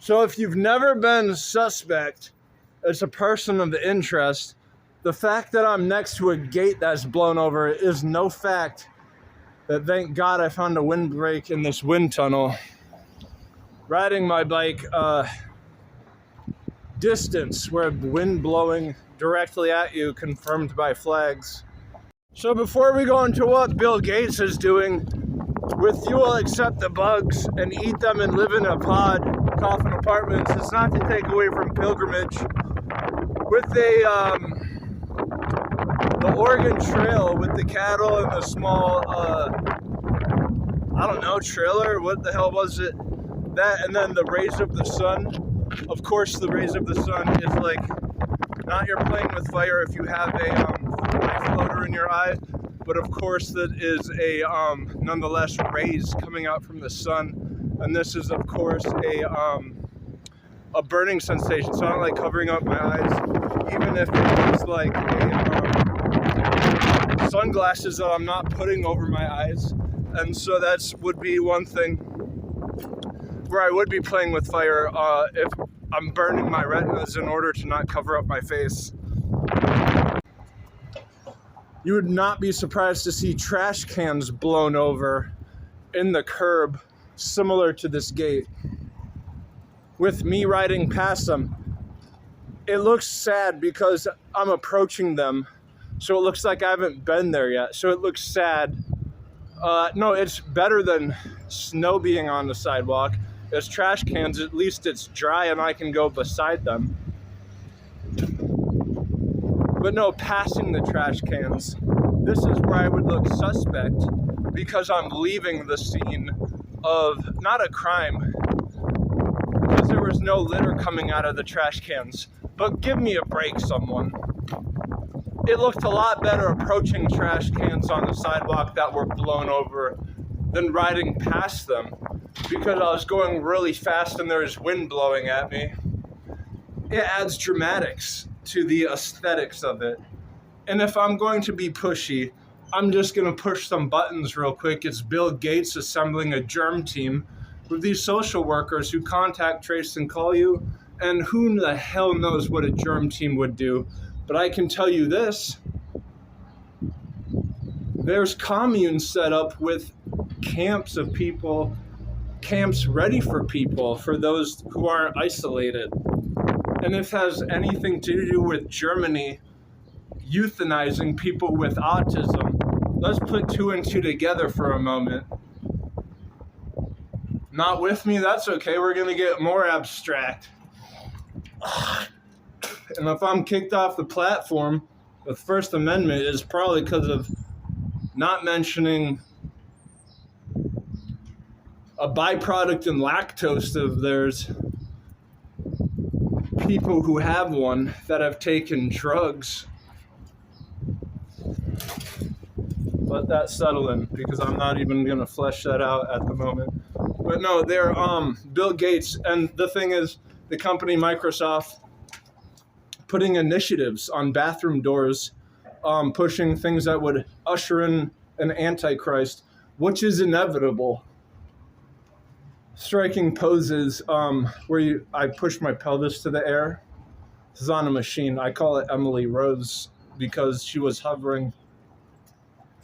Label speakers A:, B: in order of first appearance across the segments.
A: So if you've never been suspect as a person of interest, the fact that I'm next to a gate that's blown over is no fact that thank God I found a windbreak in this wind tunnel. Riding my bike distance where wind blowing directly at you, confirmed by flags. So before we go into what Bill Gates is doing, with you will accept the bugs and eat them and live in a pod, coffin apartments, it's not to take away from pilgrimage. With the Oregon Trail with the cattle and the small, trailer, what the hell was it? That, and then the rays of the sun. Of course, the rays of the sun is like, not you're playing with fire if you have a floater in your eye, but of course that is a nonetheless rays coming out from the sun, and this is of course a burning sensation. So I don't like covering up my eyes, even if it is like sunglasses that I'm not putting over my eyes. And so that's would be one thing where I would be playing with fire if I'm burning my retinas in order to not cover up my face. You would not be surprised to see trash cans blown over in the curb, similar to this gate. With me riding past them, it looks sad because I'm approaching them, so it looks like I haven't been there yet, so it looks sad. No, it's better than snow being on the sidewalk. It's trash cans, at least it's dry and I can go beside them. But no, passing the trash cans, this is where I would look suspect because I'm leaving the scene of, not a crime, because there was no litter coming out of the trash cans, but give me a break, someone. It looked a lot better approaching trash cans on the sidewalk that were blown over than riding past them because I was going really fast and there was wind blowing at me. It adds dramatics to the aesthetics of it. And if I'm going to be pushy, I'm just going to push some buttons real quick. It's Bill Gates assembling a germ team with these social workers who contact, trace, and call you. And who the hell knows what a germ team would do. But I can tell you this, there's communes set up with camps of people, camps ready for people, for those who aren't isolated. And if it has anything to do with Germany euthanizing people with autism, let's put two and two together for a moment. Not with me, that's okay, we're gonna get more abstract. And if I'm kicked off the platform with First Amendment, it's probably because of not mentioning a byproduct in lactose of there's people who have one that have taken drugs. Let that settle in because I'm not even going to flesh that out at the moment. But no, they're Bill Gates, and the thing is, the company Microsoft putting initiatives on bathroom doors, pushing things that would usher in an antichrist, which is inevitable. Striking poses where I push my pelvis to the air. This is on a machine. I call it Emily Rose because she was hovering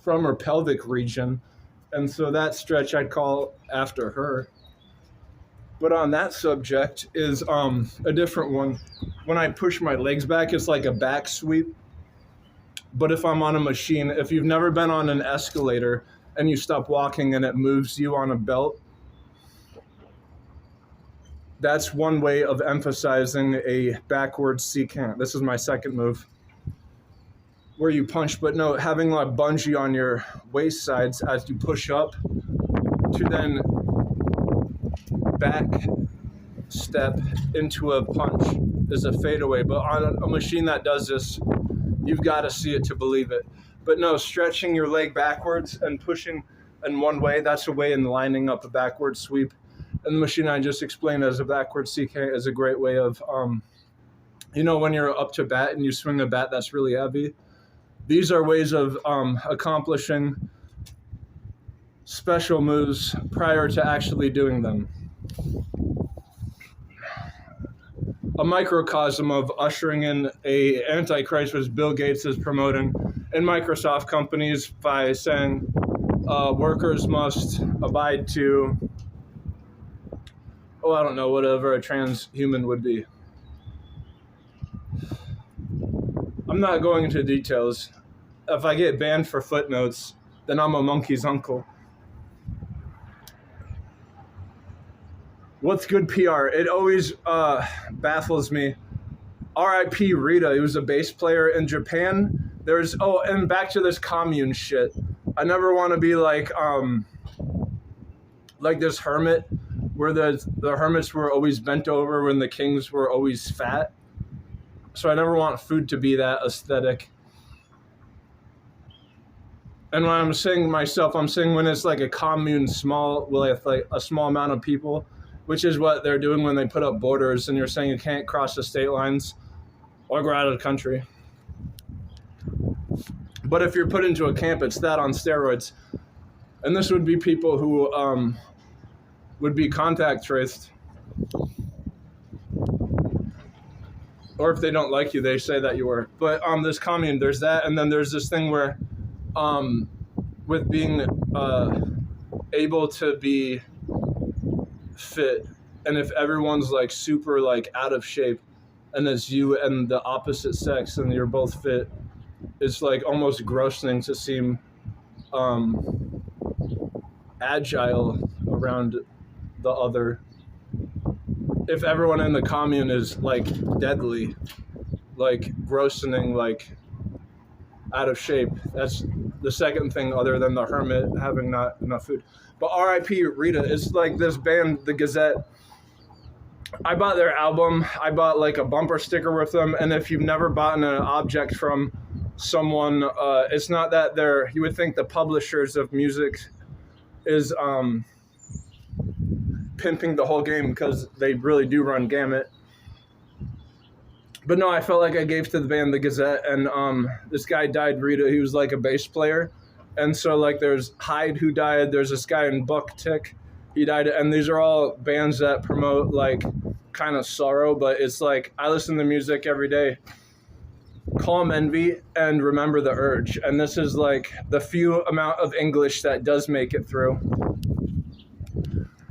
A: from her pelvic region. And so that stretch I'd call after her. But on that subject is a different one. When I push my legs back, it's like a back sweep. But if I'm on a machine, if you've never been on an escalator and you stop walking and it moves you on a belt, that's one way of emphasizing a backward secant. This is my second move, where you punch, but no, having a bungee on your waist sides as you push up to then back step into a punch is a fadeaway. But on a machine that does this, you've got to see it to believe it. But no, stretching your leg backwards and pushing in one way, that's a way in lining up a backward sweep. And the machine I just explained as a backward secant is a great way of, when you're up to bat and you swing a bat that's really heavy. These are ways of accomplishing special moves prior to actually doing them. a microcosm of ushering in a antichrist, which Bill Gates is promoting, in Microsoft companies by saying workers must abide to, I don't know, whatever a transhuman would be. I'm not going into details. If I get banned for footnotes, then I'm a monkey's uncle. What's good PR? It always baffles me. R.I.P. Rita, he was a bass player in Japan. And back to this commune shit. I never want to be like this hermit, where the hermits were always bent over when the kings were always fat. So I never want food to be that aesthetic. And when I'm saying myself, I'm saying when it's like a commune with like a small amount of people, which is what they're doing when they put up borders and you're saying you can't cross the state lines or go out of the country. But if you're put into a camp, it's that on steroids. And this would be people who would be contact traced. Or if they don't like you, they say that you were. But this commune, there's that. And then there's this thing where with being able to be fit, and if everyone's like super like out of shape, and it's you and the opposite sex and you're both fit, it's like almost grossing to seem agile around the other. If everyone in the commune is like deadly, like grossing, like out of shape, that's the second thing other than the hermit having not enough food. But R.I.P. Rita, it's like this band, The Gazette. I bought their album. I bought like a bumper sticker with them. And if you've never bought an object from someone, it's not that you would think the publishers of music is pimping the whole game, because they really do run gamut. But no, I felt like I gave to the band The Gazette, and this guy died, Rita. He was like a bass player. And so like there's Hyde who died. There's this guy in Buck Tick. He died. And these are all bands that promote like kind of sorrow, but it's like I listen to music every day. Calm Envy and Remember the Urge. And this is like the few amount of English that does make it through.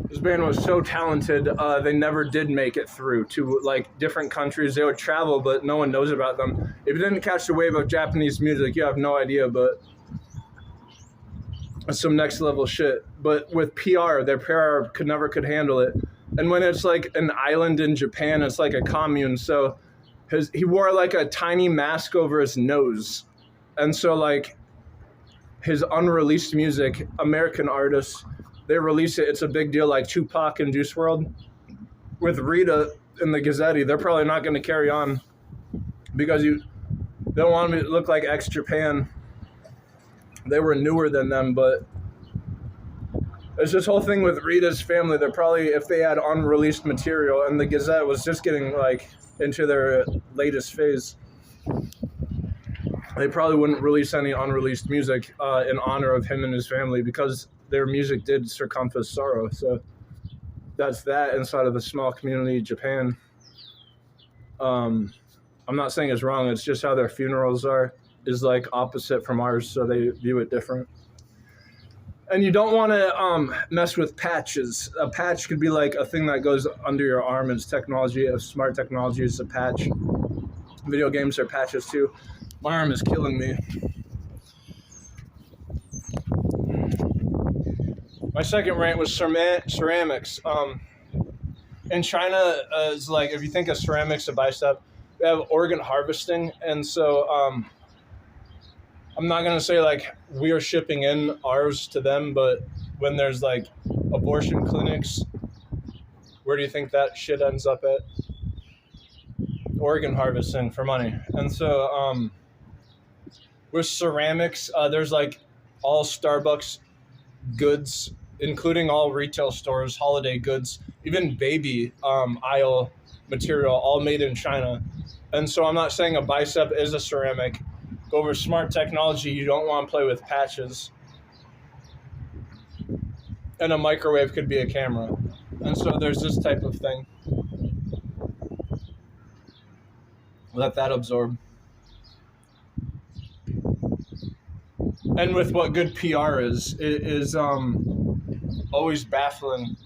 A: This band was so talented, they never did make it through to like different countries. They would travel, but no one knows about them. If you didn't catch the wave of Japanese music, you have no idea, but it's some next level shit. But with PR, their PR could handle it. And when it's like an island in Japan, it's like a commune. So he wore like a tiny mask over his nose. And so like his unreleased music, American artists, they release it, it's a big deal, like Tupac and Juice WRLD. With Rita and the Gazzetti, they're probably not going to carry on because they don't want me to look like ex-Japan. They were newer than them, but there's this whole thing with Rita's family. They're probably, if they had unreleased material, and the Gazette was just getting like into their latest phase, they probably wouldn't release any unreleased music in honor of him and his family, because their music did circumvent sorrow. So that's that inside of a small community, Japan. I'm not saying it's wrong. It's just how their funerals is like opposite from ours. So they view it different. And you don't want to mess with patches. A patch could be like a thing that goes under your arm. It's technology. Smart technology is a patch. Video games are patches too. My arm is killing me. My second rant was ceramics. In China, is like, if you think of ceramics, a bicep, they have organ harvesting. And so I'm not going to say like we are shipping in ours to them, but when there's like abortion clinics, where do you think that shit ends up at? Organ harvesting for money. And so with ceramics, there's like all Starbucks goods, including all retail stores, holiday goods, even baby aisle material, all made in China. And so I'm not saying a bicep is a ceramic. Go over smart technology, you don't want to play with patches. And a microwave could be a camera. And so there's this type of thing. Let that absorb. And with what good PR is, it is always baffling